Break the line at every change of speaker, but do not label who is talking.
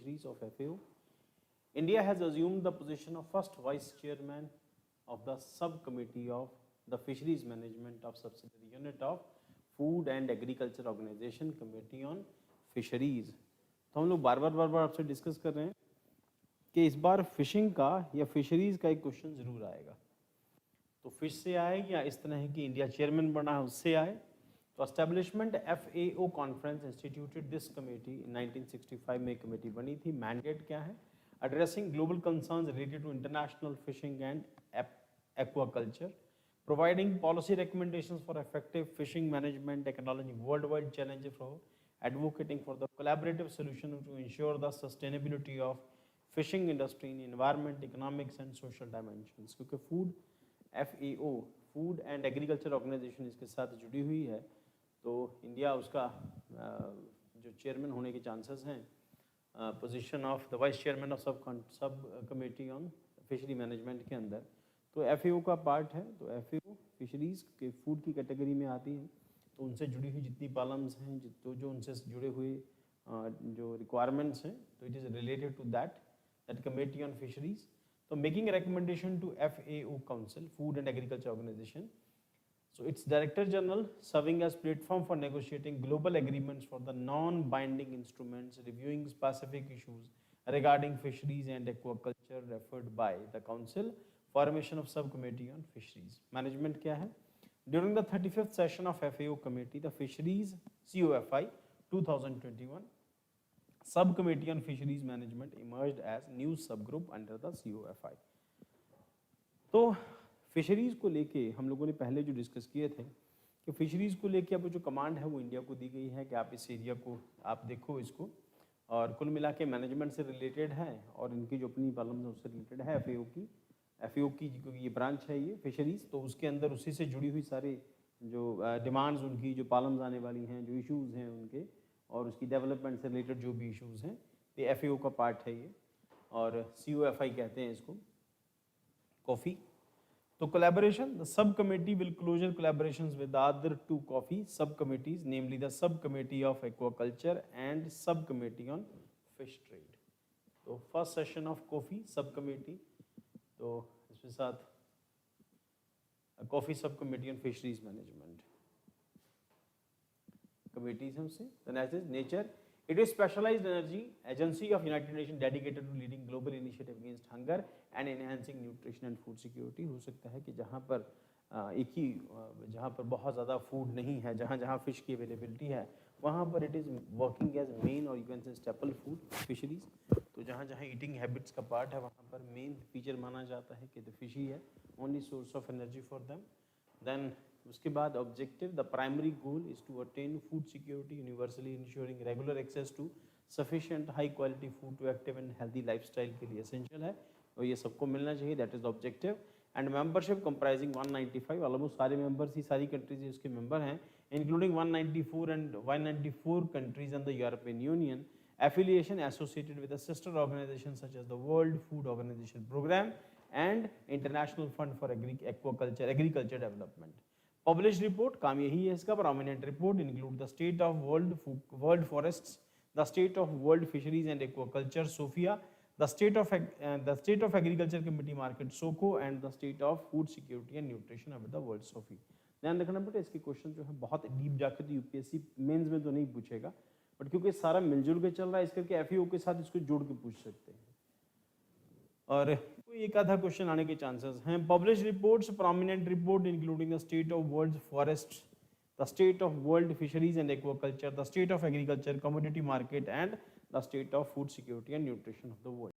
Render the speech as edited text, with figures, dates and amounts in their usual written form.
Fisheries of FAO. India has assumed the position of first vice chairman of the subcommittee of the Fisheries Management of subsidiary unit of Food and Agriculture Organization Committee on Fisheries. तो हम लोग बार बार आपसे discuss कर रहे हैं कि इस बार fishing का या फिशरीज़ का एक क्वेश्चन ज़रूर आएगा. तो फिश से आए या इस तरह है कि इंडिया चेयरमैन बना है उससे आए. तो establishment FAO conference instituted this committee in 1965 में कमेटी बनी थी. मैंडेट क्या है? Addressing global concerns related to international fishing and aquaculture, providing policy recommendations for effective fishing management, acknowledging worldwide challenges for advocating for the collaborative solution to ensure the sustainability of fishing industry in environment, economics and social dimensions. क्योंकि FAO food and agriculture organization इसके साथ जुड़ी हुई है, तो India उसका जो chairman होने के चांसेस हैं. Position of the vice chairman of सब कमेटी ऑन फिशरी मैनेजमेंट के अंदर तो FAO का पार्ट है. तो FAO फिशरीज़ के फूड की कैटेगरी में आती है. तो उनसे जुड़ी हुई जितनी कॉलम्स हैं, तो जो उनसे जुड़े हुए जो रिक्वायरमेंट्स हैं, तो it is related to that committee on fisheries. So making a recommendation to FAO Council, Food and Agriculture Organization. So its Director General serving as platform for negotiating global agreements for the non-binding instruments, reviewing specific issues regarding fisheries and aquaculture referred by the Council, formation of subcommittee on fisheries. Management क्या है? During the 35th session of FAO committee, the Fisheries COFI 2021, Subcommittee on Fisheries Management emerged as new subgroup under the COFI. तो fisheries को लेके हम लोगों ने पहले जो डिस्कस किए थे कि फिशरीज़ को लेके अब जो कमांड है वो इंडिया को दी गई है कि आप इस एरिया को आप देखो इसको, और कुल मिला के मैनेजमेंट से रिलेटेड है और इनकी जो अपनी प्रॉब्लम है उससे रिलेटेड है. FAO की ये ब्रांच है ये फिशरीज़, तो उसके अंदर उसी से जुड़ी हुई सारे जो डिमांड्स उनकी जो प्रॉब्लम्स आने वाली हैं, जो इश्यूज़ हैं उनके और उसकी डेवलपमेंट से रिलेटेड जो भी इश्यूज़ हैं, ये FAO का पार्ट है ये, और COFI कहते हैं इसको, कॉफ़ी. तो collaboration, the sub committee will closer collaborations with other two COFI sub committees, namely the sub committee of aquaculture and sub committee on fish trade. तो first session of COFI sub committee, तो इसके साथ COFI sub committee on fisheries management committees हमसे. The next is nature. It is specialized energy agency of United Nations dedicated to leading global initiative against hunger and enhancing nutrition and food security. हो सकता है कि जहाँ पर जहाँ पर बहुत ज़्यादा फूड नहीं है, जहाँ फिश की अवेलेबिलिटी है, वहाँ पर it is working as main और you can say staple food fisheries. तो जहाँ ईटिंग हैबिट्स का पार्ट है वहाँ पर मेन फीचर माना जाता है कि द फिश ही है only source of energy for them. Then उसके बाद objective, the primary goal is to attain food security universally ensuring regular access to sufficient high quality food to active and healthy lifestyle के लिए essential है और ये सबको मिलना चाहिए. That is the objective. And membership comprising 195, almost सारे members ही सारी कंट्रीज उसके मेंबर हैं, including 194 countries in the European Union. Affiliation associated with a sister organization such as the World Food Organization Program and International Fund for Agriculture Development. Published report, काम यही है इसका. Prominent report include the state of world forests, the state of world fisheries and aquaculture (SOFIA), the state of agriculture committee market (SOCO), and the state of food security and nutrition of the world (SOFI). ध्यान रखना बेटा, इसके question जो है बहुत deep जाकर तो UPSC mains में तो नहीं पूछेगा, बट क्योंकि सारा मिलजुल के चल रहा है इस करके FAO के साथ इसको जोड़ के पूछ सकते हैं और कोई एक आधा क्वेश्चन आने के चांसेस हैं. Publish reports, prominent report including the state of world forest, the state of world fisheries and aquaculture, the state of agriculture, commodity market and the state of food security and nutrition of the world.